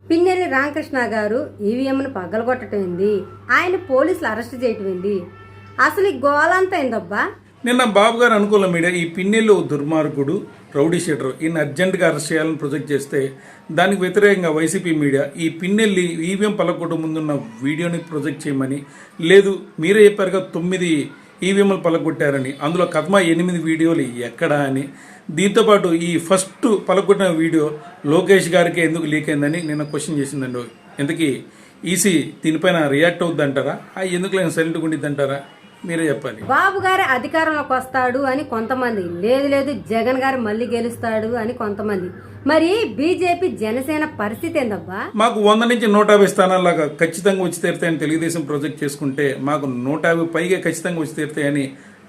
పిన్నెల్లి రామకృష్ణ గారు ఈవీఎంను పగలగొట్టడం ఏంది, ఆయన పోలీసులు అరెస్ట్ చేయటం ఏంది, అసలు ఈ గోలంతా ఏందబ్బా? నిన్న బాబు గారు అనుకూల మీడియా ఈ పిన్నెల్లి దుర్మార్గుడు రౌడీ షీటర్ ఈయన అర్జెంటుగా అరెస్ట్ చేయాలని ప్రొజెక్ట్ చేస్తే దానికి వ్యతిరేకంగా వైసీపీ మీడియా ఈ పిన్నెల్లి ఈవీఎం పలకొట్టు ముందున్న వీడియోని ప్రొజెక్ట్ చేయమని, లేదు మీరే చెప్పారుగా 9 ఈవీఎంలు పలగొట్టారని, అందులో కథమా 8 వీడియోలు ఎక్కడా అని, దీంతోపాటు ఈ ఫస్ట్ పలగొట్టిన వీడియో లోకేష్ గారికి ఎందుకు లీక్ అయిందని నిన్న క్వశ్చన్ చేసిందండి. ఇంతకీ ఈసీ దీనిపైన రియాక్ట్ అవుద్దంటారా, ఎందుకు లేని సైలెంట్గా ఉండిద్దంటారా, మీరే చెప్పాలి. బాబు గారి అధికారంలోకి వస్తాడు అని కొంతమంది, లేదు లేదు జగన్ గారు మళ్ళీ గెలుస్తాడు అని కొంతమంది. మరి బీజేపీ జనసేన పరిస్థితి ఏందబ్బా? మాకు 100 నుంచి 150 స్థానాల్లాగా ఖచ్చితంగా వచ్చి తీరుతాయని తెలుగుదేశం ప్రాజెక్ట్ చేసుకుంటే మాకు 150 పైగా ఖచ్చితంగా వచ్చి తీరుతాయని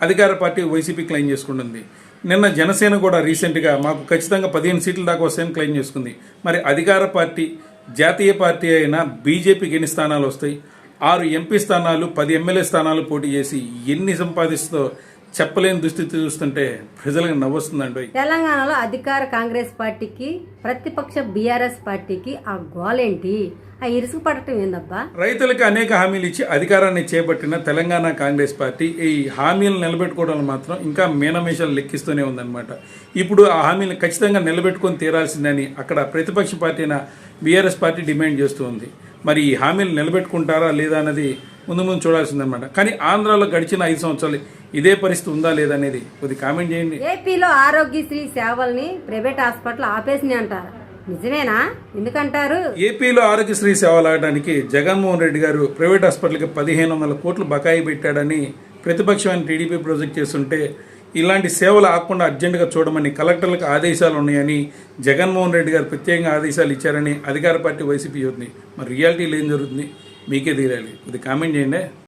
అధికార పార్టీ వైసీపీ క్లెయిమ్ చేసుకుంటుంది. నిన్న జనసేన కూడా రీసెంట్గా మాకు ఖచ్చితంగా 15 సీట్ల దాకా వస్తాయని క్లెయిమ్ చేసుకుంది. మరి అధికార పార్టీ జాతీయ పార్టీ అయినా బీజేపీకి ఎన్ని స్థానాలు వస్తాయి? 6 ఎంపీ స్థానాలు 10 ఎమ్మెల్యే స్థానాలు పోటీ చేసి ఎన్ని సంపాదిస్తుందో చెప్పలేని దుస్థితి చూస్తుంటే ప్రజలకు నవ్వొస్తుందండి. తెలంగాణలో అధికార కాంగ్రెస్ పార్టీకి ప్రతిపక్ష బీఆర్ఎస్ పార్టీకి ఆ గోలేంటి, ఆ ఇరుసు పడటం ఏందబ్బా? రైతులకు అనేక హామీలు ఇచ్చి అధికారాన్ని చేపట్టిన తెలంగాణ కాంగ్రెస్ పార్టీ ఈ హామీలను నిలబెట్టుకోవడం మాత్రం ఇంకా మీనమేషాలు లెక్కిస్తూనే ఉందన్నమాట. ఇప్పుడు ఆ హామీలను ఖచ్చితంగా నిలబెట్టుకొని తీరాల్సిందని అక్కడ ప్రతిపక్ష పార్టీ అయిన బీఆర్ఎస్ పార్టీ డిమాండ్ చేస్తూ ఉంది. మరి ఈ హామీలు నిలబెట్టుకుంటారా లేదా అన్నది ముందు ముందు చూడాల్సిందనమాట. కానీ ఆంధ్రాలో గడిచిన 5 సంవత్సరాలు ఇదే పరిస్థితి ఉందా లేదా అనేది కొద్ది కామెంట్ చేయండి. ఏపీలో ఆరోగ్యశ్రీ సేవల్ని ప్రైవేట్ హాస్పిటల్ ఆపేసినాయి అంటారు, నిజమేనా? ఎందుకంటారు? ఏపీలో ఆరోగ్యశ్రీ సేవలు ఆడడానికి జగన్మోహన్ రెడ్డి గారు ప్రైవేట్ హాస్పిటల్కి 1500 కోట్లు బకాయి పెట్టాడని ప్రతిపక్షమైన టీడీపీ ప్రాజెక్ట్ చేస్తుంటే, ఇలాంటి సేవలు ఆకుండా అర్జెంటుగా చూడమని కలెక్టర్లకు ఆదేశాలు ఉన్నాయని జగన్మోహన్ రెడ్డి గారు ప్రత్యేకంగా ఆదేశాలు ఇచ్చారని అధికార పార్టీ వైసీపీ చెబుతుంది. మరి రియాలిటీలో ఏం జరుగుతుంది మీకే తెలియాలి. ఇది కామెంట్ చేయండి.